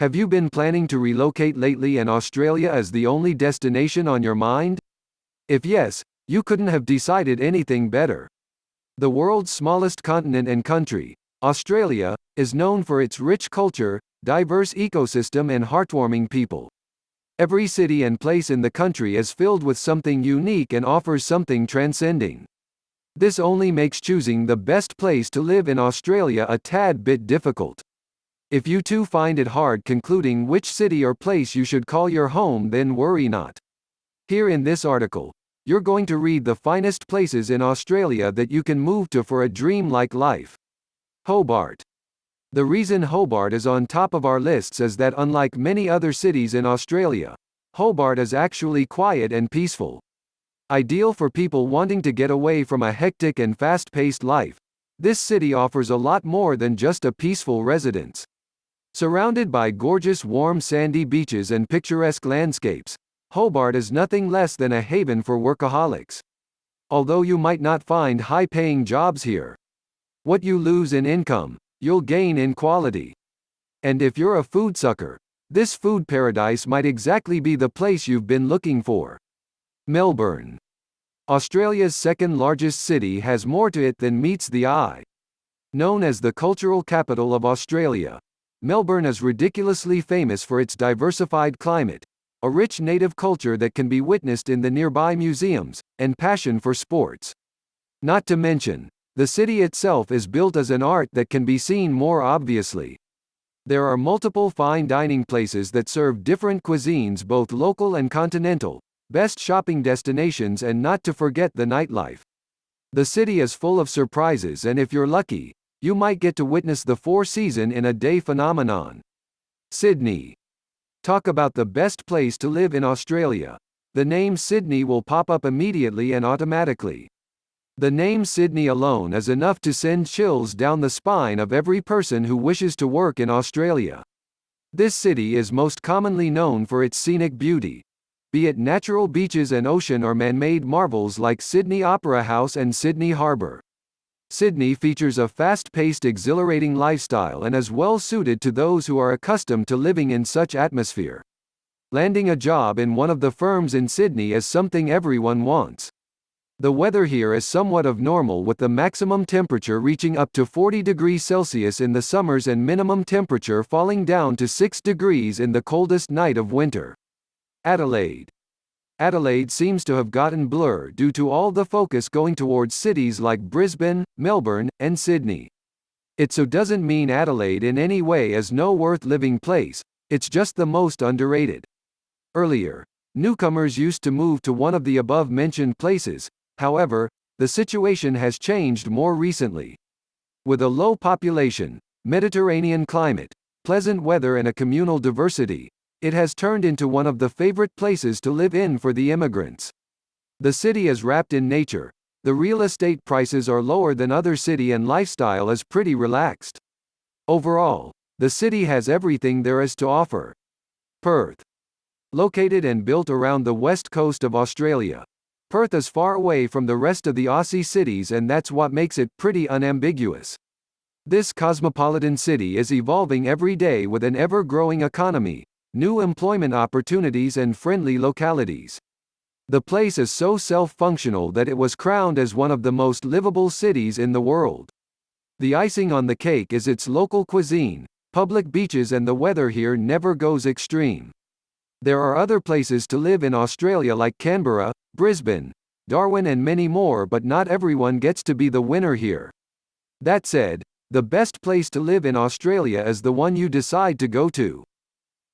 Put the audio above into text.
Have you been planning to relocate lately and Australia is the only destination on your mind? If yes, you couldn't have decided anything better. The world's smallest continent and country, Australia, is known for its rich culture, diverse ecosystem and heartwarming people. Every city and place in the country is filled with something unique and offers something transcending. This only makes choosing the best place to live in Australia a tad bit difficult. If you too find it hard concluding which city or place you should call your home, then worry not. Here in this article, you're going to read the finest places in Australia that you can move to for a dream-like life. Hobart. The reason Hobart is on top of our lists is that unlike many other cities in Australia, Hobart is actually quiet and peaceful. Ideal for people wanting to get away from a hectic and fast-paced life, this city offers a lot more than just a peaceful residence. Surrounded by gorgeous warm sandy beaches and picturesque landscapes, Hobart is nothing less than a haven for workaholics. Although you might not find high-paying jobs here, what you lose in income, you'll gain in quality. And if you're a food sucker, this food paradise might exactly be the place you've been looking for. Melbourne. Australia's second largest city has more to it than meets the eye. Known as the cultural capital of Australia, Melbourne is ridiculously famous for its diversified climate, a rich native culture that can be witnessed in the nearby museums, and passion for sports. Not to mention, the city itself is built as an art that can be seen more obviously. There are multiple fine dining places that serve different cuisines, both local and continental, best shopping destinations, and not to forget the nightlife. The city is full of surprises, and if you're lucky, you might get to witness the four-season-in-a-day phenomenon. Sydney. Talk about the best place to live in Australia. The name Sydney will pop up immediately and automatically. The name Sydney alone is enough to send chills down the spine of every person who wishes to work in Australia. This city is most commonly known for its scenic beauty, be it natural beaches and ocean or man-made marvels like Sydney Opera House and Sydney Harbour. Sydney features a fast-paced, exhilarating lifestyle and is well suited to those who are accustomed to living in such atmosphere. Landing a job in one of the firms in Sydney is something everyone wants. The weather here is somewhat of normal, with the maximum temperature reaching up to 40 degrees Celsius in the summers and minimum temperature falling down to 6 degrees in the coldest night of winter. Adelaide. Adelaide seems to have gotten blurred due to all the focus going towards cities like Brisbane, Melbourne, and Sydney. It so doesn't mean Adelaide in any way is no worth living place, it's just the most underrated. Earlier, newcomers used to move to one of the above-mentioned places, however, the situation has changed more recently. With a low population, Mediterranean climate, pleasant weather and a communal diversity, it has turned into one of the favorite places to live in for the immigrants. The city is wrapped in nature, the real estate prices are lower than other cities, and lifestyle is pretty relaxed. Overall, the city has everything there is to offer. Perth. Located and built around the west coast of Australia, Perth is far away from the rest of the Aussie cities, and that's what makes it pretty unambiguous. This cosmopolitan city is evolving every day with an ever-growing economy, new employment opportunities and friendly localities. The place is so self-functional that it was crowned as one of the most livable cities in the world. The icing on the cake is its local cuisine, public beaches, and the weather here never goes extreme. There are other places to live in Australia like Canberra, Brisbane, Darwin and many more, but not everyone gets to be the winner here. That said, the best place to live in Australia is the one you decide to go to.